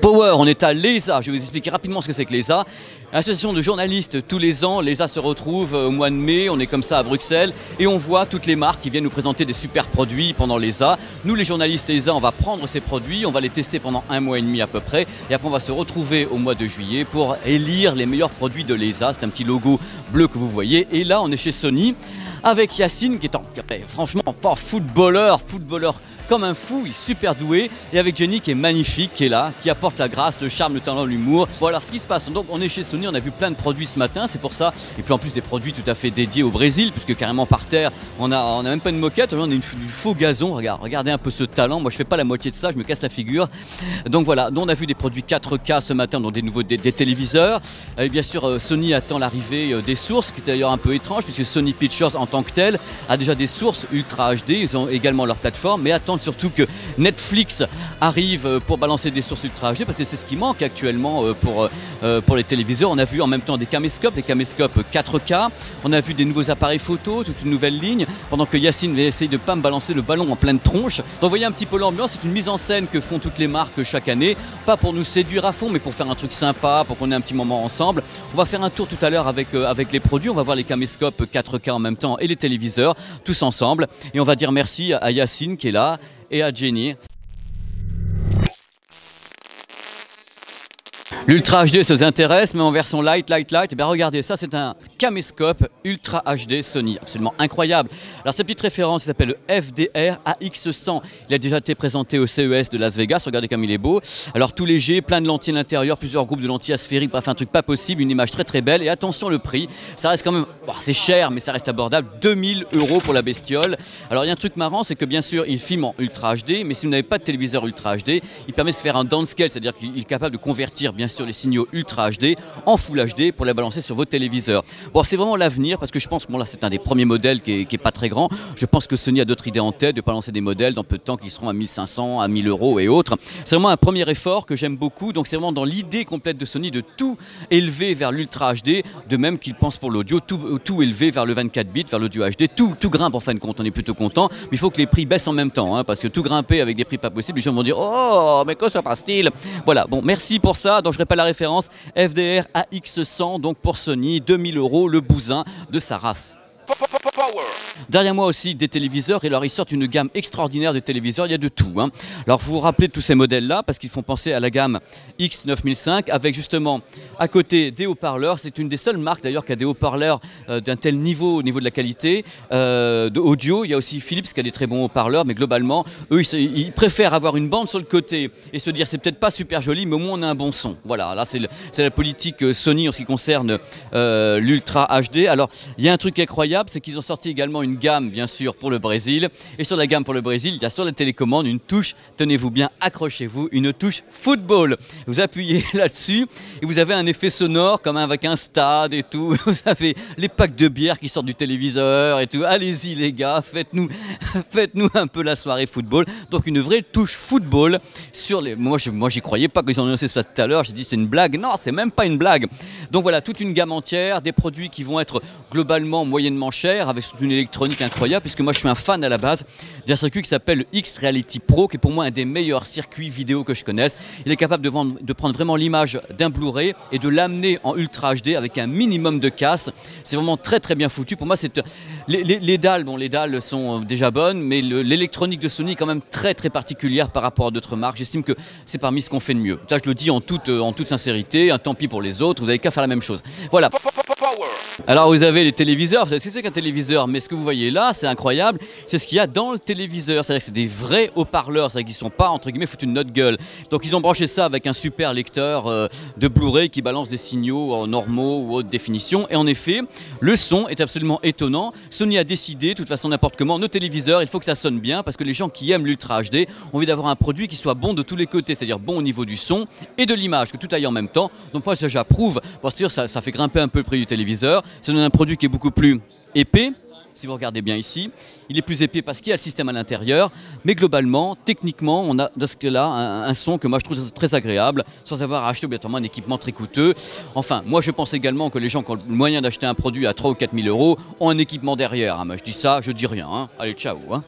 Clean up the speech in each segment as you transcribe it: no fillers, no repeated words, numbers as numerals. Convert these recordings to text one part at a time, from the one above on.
Power, on est à l'ESA, je vais vous expliquer rapidement ce que c'est que l'ESA. Association de journalistes, tous les ans, l'ESA se retrouve au mois de mai, on est comme ça à Bruxelles et on voit toutes les marques qui viennent nous présenter des super produits pendant l'ESA. Nous les journalistes ESA, on va prendre ces produits, on va les tester pendant 1 mois et demi à peu près et après on va se retrouver au mois de juillet pour élire les meilleurs produits de l'ESA. C'est un petit logo bleu que vous voyez et là on est chez Sony avec Yacine qui est franchement pas footballeur comme un fou, il est super doué, et avec Jenny qui est magnifique, qui est là, qui apporte la grâce, le charme, le talent, l'humour. Bon alors ce qui se passe, donc on est chez Sony, on a vu plein de produits ce matin, c'est pour ça, et puis en plus des produits tout à fait dédiés au Brésil, puisque carrément par terre, on a même pas une moquette, on a du faux gazon, regardez un peu ce talent, moi je fais pas la moitié de ça, je me casse la figure. Donc voilà, donc on a vu des produits 4K ce matin, donc des téléviseurs, et bien sûr Sony attend l'arrivée des sources, qui est d'ailleurs un peu étrange, puisque Sony Pictures en tant que tel a déjà des sources Ultra HD, ils ont également leur plateforme, mais attendent surtout que Netflix arrive pour balancer des sources Ultra HD parce que c'est ce qui manque actuellement pour les téléviseurs. On a vu en même temps des caméscopes 4K, on a vu des nouveaux appareils photo, toute une nouvelle ligne, pendant que Yacine essaye de ne pas me balancer le ballon en pleine tronche. Donc vous voyez un petit peu l'ambiance, c'est une mise en scène que font toutes les marques chaque année, pas pour nous séduire à fond, mais pour faire un truc sympa, pour qu'on ait un petit moment ensemble. On va faire un tour tout à l'heure avec les produits, on va voir les caméscopes 4K en même temps et les téléviseurs, tous ensemble. Et on va dire merci à Yacine qui est là, et à Jenny. L'Ultra HD, ça vous intéresse, mais en version light. Et bien regardez, ça c'est un caméscope Ultra HD Sony, absolument incroyable. Alors cette petite référence, il s'appelle le FDR AX100. Il a déjà été présenté au CES de Las Vegas, regardez comme il est beau. Alors tout léger, plein de lentilles à l'intérieur, plusieurs groupes de lentilles asphériques, bref un truc pas possible, une image très belle. Et attention le prix, ça reste quand même, bon, c'est cher mais ça reste abordable, 2000 € pour la bestiole. Alors il y a un truc marrant, c'est que bien sûr il filme en Ultra HD, mais si vous n'avez pas de téléviseur Ultra HD, il permet de se faire un downscale, c'est-à-dire qu'il est capable de convertir bien sûr les signaux Ultra HD en Full HD pour les balancer sur vos téléviseurs. Bon, c'est vraiment l'avenir parce que je pense que bon, là c'est un des premiers modèles qui est pas très grand. Je pense que Sony a d'autres idées en tête de pas lancer des modèles dans peu de temps qui seront à 1500, à 1000 € et autres. C'est vraiment un premier effort que j'aime beaucoup. Donc c'est vraiment dans l'idée complète de Sony de tout élever vers l'Ultra HD, de même qu'il pense pour l'audio, tout élever vers le 24 bits, vers l'audio HD. Tout grimpe en fin de compte, on est plutôt content. Mais il faut que les prix baissent en même temps, hein, parce que tout grimper avec des prix pas possibles, les gens vont dire oh mais quoi ça passe-t-il? Voilà, bon merci pour ça. Donc je répète la référence FDR AX100, donc pour Sony, 2000 €, le bousin de sa race. Derrière moi aussi des téléviseurs, et alors ils sortent une gamme extraordinaire de téléviseurs, il y a de tout. Hein. Alors vous vous rappelez de tous ces modèles là parce qu'ils font penser à la gamme X9005 avec justement à côté des haut-parleurs. C'est une des seules marques d'ailleurs qui a des haut-parleurs d'un tel niveau au niveau de la qualité audio. Il y a aussi Philips qui a des très bons haut-parleurs, mais globalement eux ils préfèrent avoir une bande sur le côté et se dire c'est peut-être pas super joli mais au moins on a un bon son. Voilà, là c'est la politique Sony en ce qui concerne l'Ultra HD. Alors il y a un truc incroyable, c'est qu'ils ont sorti également une gamme bien sûr pour le Brésil, et sur la gamme pour le Brésil il y a sur la télécommande une touche, tenez-vous bien, accrochez-vous, une touche football. Vous appuyez là-dessus et vous avez un effet sonore comme avec un stade et tout, vous avez les packs de bière qui sortent du téléviseur et tout. Allez-y les gars, faites-nous un peu la soirée football. Donc une vraie touche football sur les... Moi j'y croyais pas qu'ils ont annoncé ça tout à l'heure, j'ai dit c'est une blague. Non, c'est même pas une blague. Donc voilà, toute une gamme entière, des produits qui vont être globalement moyennement chers, avec une électronique incroyable, puisque moi je suis un fan à la base d'un circuit qui s'appelle le X-Reality Pro, qui est pour moi un des meilleurs circuits vidéo que je connaisse. Il est capable de prendre vraiment l'image d'un Blu-ray et de l'amener en Ultra HD avec un minimum de casse. C'est vraiment très très bien foutu. Pour moi, les dalles, bon, les dalles sont déjà bonnes, mais l'électronique de Sony est quand même très très particulière par rapport à d'autres marques. J'estime que c'est parmi ce qu'on fait de mieux. Ça, je le dis en toute sincérité, tant pis pour les autres, vous n'avez qu'à faire la même chose. Voilà. Alors vous avez les téléviseurs, vous savez ce que c'est qu'un téléviseur, mais ce que vous voyez là, c'est incroyable, c'est ce qu'il y a dans le téléviseur, c'est-à-dire que c'est des vrais haut-parleurs, c'est-à-dire qu'ils ne sont pas entre guillemets foutus de notre gueule. Donc ils ont branché ça avec un super lecteur de Blu-ray qui balance des signaux en normaux ou haute définition, et en effet, le son est absolument étonnant. Sony a décidé, de toute façon n'importe comment, nos téléviseurs, il faut que ça sonne bien, parce que les gens qui aiment l'Ultra HD ont envie d'avoir un produit qui soit bon de tous les côtés, c'est-à-dire bon au niveau du son et de l'image, que tout aille en même temps. Donc moi ça j'approuve, parce que ça fait grimper un peu le prix du téléviseur, ça donne un produit qui est beaucoup plus épais. Si vous regardez bien ici, il est plus épais parce qu'il y a le système à l'intérieur, mais globalement, techniquement, on a dans ce cas-là un son que moi je trouve très agréable, sans avoir à acheter obligatoirement un équipement très coûteux. Enfin, moi je pense également que les gens qui ont le moyen d'acheter un produit à 3 ou 4 000 € ont un équipement derrière. Hein. Moi je dis ça, je dis rien. Hein. Allez, ciao. Hein.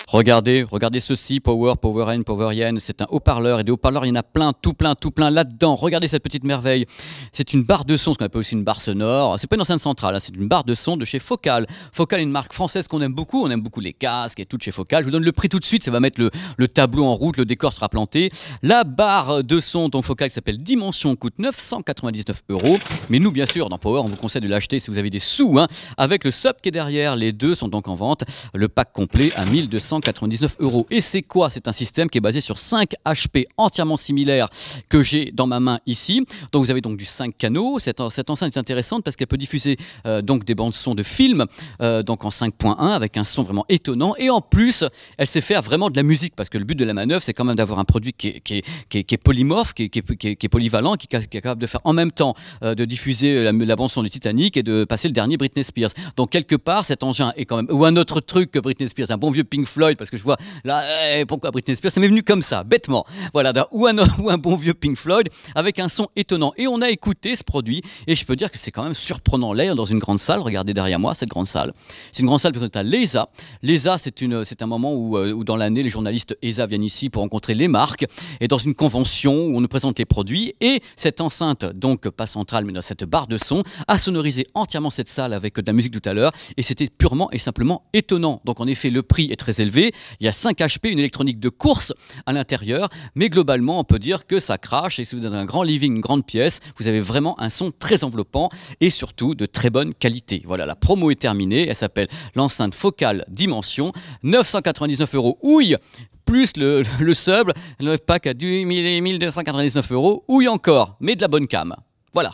Regardez ceci, Power, Power N, Power Yen, c'est un haut-parleur et des haut-parleurs, il y en a plein, tout plein là-dedans. Regardez cette petite merveille. C'est une barre de son, ce qu'on appelle aussi une barre sonore. C'est pas une enceinte centrale, hein, c'est une barre de son de chez Focal. Focal est une marque française qu'on aime beaucoup. On aime beaucoup les casques et tout de chez Focal. Je vous donne le prix tout de suite, ça va mettre le tableau en route, le décor sera planté. La barre de son dont Focal qui s'appelle Dimension coûte 999 €. Mais nous, bien sûr, dans Power, on vous conseille de l'acheter si vous avez des sous, hein, avec le sub qui est derrière. Les deux sont donc en vente. Le pack complet à 1299 €. Et c'est quoi? C'est un système qui est basé sur 5 HP entièrement similaires que j'ai dans ma main ici. Donc vous avez donc du 5 canaux. Cette enceinte est intéressante parce qu'elle peut diffuser donc des bandes son de films donc en 5.1 avec un son vraiment étonnant. Et en plus, elle sait faire vraiment de la musique parce que le but de la manœuvre, c'est quand même d'avoir un produit qui est polymorphe, qui est polyvalent, qui est capable de faire en même temps de diffuser la bande son du Titanic et de passer le dernier Britney Spears. Donc quelque part, cet engin est quand même, ou un autre truc que Britney Spears, un bon vieux Pink Floyd, parce que je vois là, pourquoi Britney Spears, ça m'est venu comme ça, bêtement. Voilà, ou un bon vieux Pink Floyd avec un son étonnant. Et on a écouté ce produit et je peux dire que c'est quand même surprenant. Là, dans une grande salle, regardez derrière moi cette grande salle. C'est une grande salle qui est à l'ESA. L'ESA, c'est un moment où dans l'année, les journalistes ESA viennent ici pour rencontrer les marques et dans une convention où on nous présente les produits. Et cette enceinte, donc pas centrale, mais dans cette barre de son, a sonorisé entièrement cette salle avec de la musique tout à l'heure. Et c'était purement et simplement étonnant. Donc en effet, le prix est très élevé. Il y a 5 HP, une électronique de course à l'intérieur. Mais globalement, on peut dire que ça crache. Et si vous avez un grand living, une grande pièce, vous avez vraiment un son très enveloppant et surtout de très bonne qualité. Voilà, la promo est terminée. Elle s'appelle l'enceinte Focal Dimension. 999 €. Ouille! Plus le sub, le pack à 1299 €. Ouille encore, mais de la bonne cam. Voilà.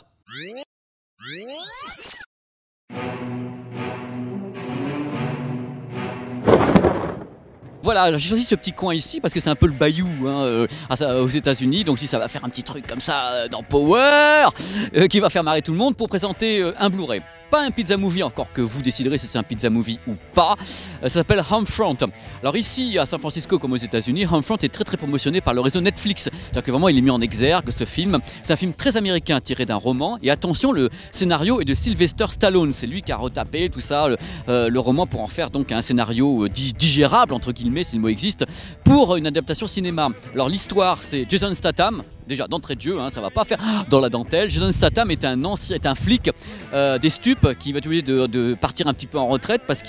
Voilà, j'ai choisi ce petit coin ici parce que c'est un peu le bayou hein, aux États-Unis. Donc, si ça va faire un petit truc comme ça dans Power, qui va faire marrer tout le monde pour présenter un Blu-ray. Pas un pizza movie, encore que vous déciderez si c'est un pizza movie ou pas. Ça s'appelle Homefront. Alors ici à San Francisco comme aux États-Unis, Homefront est très promotionné par le réseau Netflix. C'est-à-dire que vraiment il est mis en exergue ce film. C'est un film très américain tiré d'un roman. Et attention, le scénario est de Sylvester Stallone. C'est lui qui a retapé tout ça, le roman pour en faire donc un scénario digérable entre guillemets, si le mot existe, pour une adaptation cinéma. Alors l'histoire, c'est Jason Statham. Déjà d'entrée de jeu, hein, ça va pas faire dans la dentelle. Jason Statham est un flic des stupes qui va être obligé de partir un petit peu en retraite parce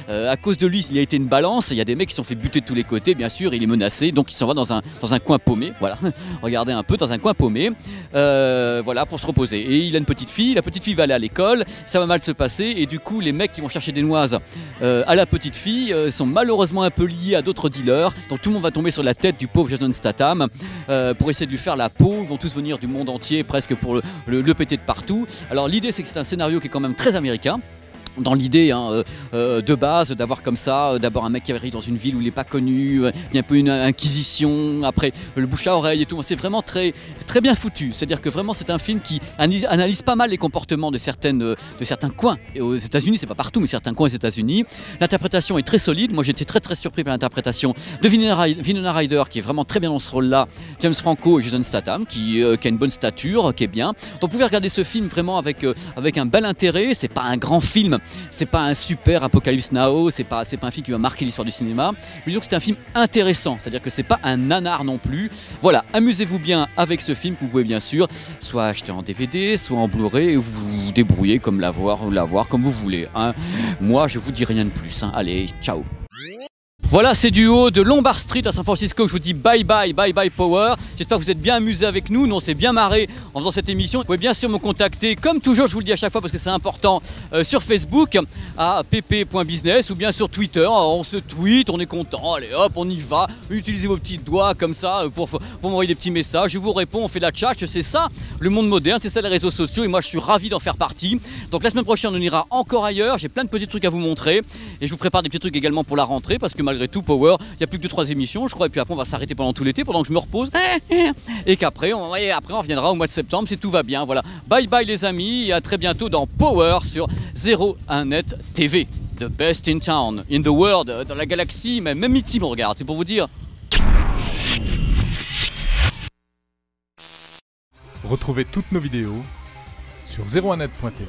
à cause de lui, il a été une balance. Il y a des mecs qui se sont fait buter de tous les côtés, bien sûr. Il est menacé, donc il s'en va dans un coin paumé. Voilà, regardez un peu dans un coin paumé, voilà pour se reposer. Et il a une petite fille. La petite fille va aller à l'école. Ça va mal se passer et du coup, les mecs qui vont chercher des noises à la petite fille sont malheureusement un peu liés à d'autres dealers. Donc tout le monde va tomber sur la tête du pauvre Jason Statham pour essayer de lui faire la peau. Ils vont tous venir du monde entier presque pour le péter de partout. Alors l'idée c'est que c'est un scénario qui est quand même très américain. Dans l'idée de base d'avoir comme ça, d'abord un mec qui arrive dans une ville où il n'est pas connu, il y a un peu une inquisition, après le bouche à oreille et tout, c'est vraiment très bien foutu. C'est-à-dire que vraiment c'est un film qui analyse pas mal les comportements de certains coins. Et aux États-Unis, c'est pas partout, mais certains coins aux États-Unis. L'interprétation est très solide. Moi j'étais très surpris par l'interprétation de Winona Ryder qui est vraiment très bien dans ce rôle-là, James Franco et Jason Statham qui a une bonne stature, qui est bien. Donc vous pouvez regarder ce film vraiment avec un bel intérêt. C'est pas un grand film. C'est pas un super Apocalypse Now, c'est pas un film qui va marquer l'histoire du cinéma, mais disons que c'est un film intéressant, c'est-à-dire que c'est pas un nanar non plus. Voilà, amusez-vous bien avec ce film que vous pouvez bien sûr soit acheter en DVD, soit en Blu-ray, et vous vous débrouillez comme l'avoir comme vous voulez. Hein. Moi, je vous dis rien de plus. Hein. Allez, ciao. Voilà, c'est du haut de Lombard Street à San Francisco. Je vous dis bye bye Power. J'espère que vous êtes bien amusés avec nous. Nous, on s'est bien marré en faisant cette émission. Vous pouvez bien sûr me contacter, comme toujours, je vous le dis à chaque fois parce que c'est important, sur Facebook à pp.business ou bien sur Twitter. Alors, on se tweet, on est content. Allez hop, on y va. Utilisez vos petits doigts comme ça pour m'envoyer des petits messages. Je vous réponds, on fait la chat. C'est ça le monde moderne, c'est ça les réseaux sociaux. Et moi, je suis ravi d'en faire partie. Donc la semaine prochaine, on ira encore ailleurs. J'ai plein de petits trucs à vous montrer. Et je vous prépare des petits trucs également pour la rentrée parce que malgré tout, Power, il n'y a plus que 2-3 émissions, je crois, et puis après on va s'arrêter pendant tout l'été, pendant que je me repose, et qu'après on reviendra au mois de septembre si tout va bien. Voilà, bye bye les amis, et à très bientôt dans Power sur 01net TV, the best in town, in the world, dans la galaxie, même E.T. me regarde, c'est pour vous dire. Retrouvez toutes nos vidéos sur 01net.tv.